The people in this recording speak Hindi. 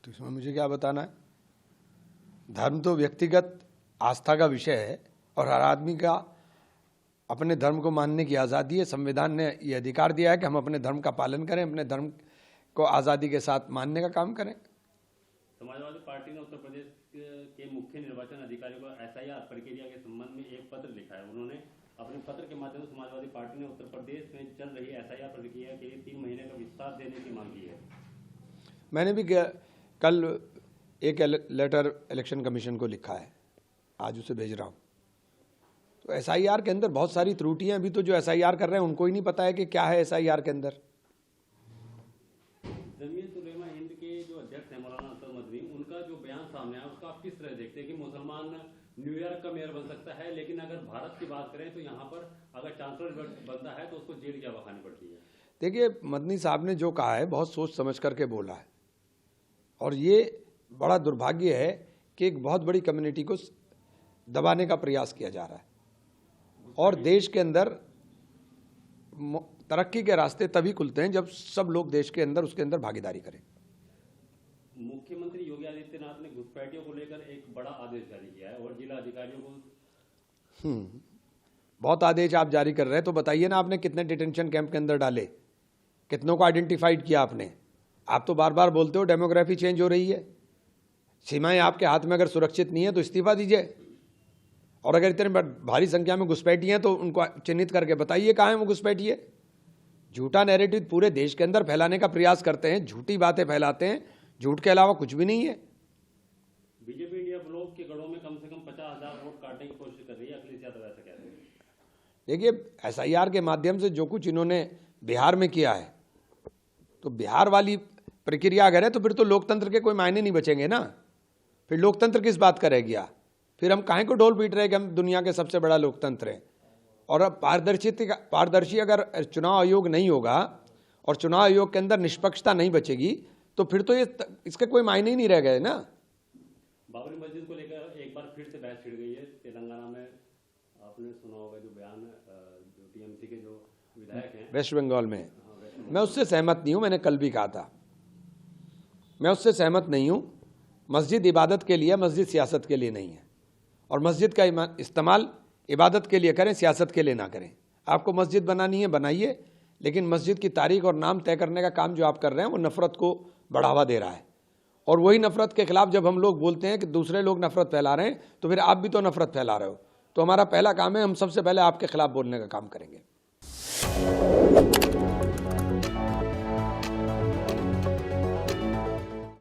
तो इसमें मुझे क्या बताना है? धर्म तो व्यक्तिगत आस्था का विषय है और हर आदमी का अपने धर्म को मानने की आज़ादी है। संविधान ने ये अधिकार दिया है कि हम अपने धर्म का पालन करें, अपने धर्म को आज़ादी के साथ मानने का काम करें। समाजवादी पार्टी ने उत्तर प्रदेश के मुख्य निर्वाचन अधिकारी को एसआईआर प्रक्रिया के संबंध में एक पत्र लिखा है। उन्होंने अपने पत्र के माध्यम से समाजवादी पार्टी ने उत्तर प्रदेश में चल रही एसआईआर प्रक्रिया के लिए 3 महीने का विस्तार देने की मांग की है। मैंने भी कल एक लेटर इलेक्शन कमीशन को लिखा है, आज उसे भेज रहा हूँ। तो एसआईआर के अंदर बहुत सारी त्रुटियां अभी तो जो एसआईआर कर रहे हैं उनको ही नहीं पता है कि क्या है एसआईआर के अंदर। जमीयत उलेमा हिंद के जो अध्यक्ष हैं मौलाना असद मदनी, उनका जो बयान सामने आया उसका आप किस तरह देखते हैं कि मुसलमान न्यूयॉर्क का मेयर बन सकता है, लेकिन अगर भारत की बात करें तो यहाँ पर अगर चांसलर बनता है तो उसको जेल की हवा खानी पड़ती है। देखिए, मदनी साहब ने जो कहा है बहुत सोच समझ करके बोला है और ये बड़ा दुर्भाग्य है कि एक बहुत बड़ी कम्युनिटी को दबाने का प्रयास किया जा रहा है। और देश के अंदर तरक्की के रास्ते तभी खुलते हैं जब सब लोग देश के अंदर उसके अंदर भागीदारी करें। मुख्यमंत्री योगी आदित्यनाथ ने घुसपैठियों को लेकर एक बड़ा आदेश जारी किया है और जिला अधिकारियों को बहुत आदेश आप जारी कर रहे हैं, तो बताइए ना आपने कितने डिटेंशन कैंप के अंदर डाले, कितनों को आइडेंटिफाइड किया आपने? आप तो बार बार बोलते हो डेमोग्राफी चेंज हो रही है। सीमाएं आपके हाथ में अगर सुरक्षित नहीं है तो इस्तीफा दीजिए। और अगर इतने भारी संख्या में घुसपैठी हैं तो उनको चिन्हित करके बताइए कहाँ है वो घुसपैठी है। झूठा नैरेटिव पूरे देश के अंदर फैलाने का प्रयास करते हैं, झूठी बातें फैलाते हैं, झूठ के अलावा कुछ भी नहीं है। बीजेपी इंडिया ब्लॉक के गढ़ों में कम से कम 50,000 वोट काटने की कोशिश कर रही है, अखिलेश यादव ऐसा कहते हैं। देखिए, एसआईआर के माध्यम से जो कुछ इन्होंने बिहार में किया है, तो बिहार वाली प्रक्रिया अगर है तो फिर तो लोकतंत्र के कोई मायने नहीं बचेंगे ना। फिर लोकतंत्र किस बात का रह गया? फिर हम काहे को ढोल पीट रहे हैं कि हम दुनिया के सबसे बड़ा लोकतंत्र हैं। और अब पारदर्शी अगर चुनाव आयोग नहीं होगा और चुनाव आयोग के अंदर निष्पक्षता नहीं बचेगी तो फिर तो ये इसके कोई मायने ही नहीं रह गए ना। बाबरी मस्जिद को लेकर एक बार फिर से बहस छिड़ गई है तेलंगाना में। आपने सुना होगा जो बयान जो टीएमसी के जो विधायक हैं वेस्ट बंगाल में, मैं उससे सहमत नहीं हूं। मैंने कल भी कहा था, मैं उससे सहमत नहीं हूं। मस्जिद इबादत के लिए, मस्जिद सियासत के लिए नहीं है। और मस्जिद का इस्तेमाल इबादत के लिए करें, सियासत के लिए ना करें। आपको मस्जिद बनानी है बनाइए, लेकिन मस्जिद की तारीख और नाम तय करने का काम जो आप कर रहे हैं वो नफरत को बढ़ावा दे रहा है। और वही नफरत के खिलाफ जब हम लोग बोलते हैं कि दूसरे लोग नफरत फैला रहे हैं तो फिर आप भी तो नफरत फैला रहे हो। तो हमारा पहला काम है, हम सबसे पहले आपके खिलाफ बोलने का काम करेंगे।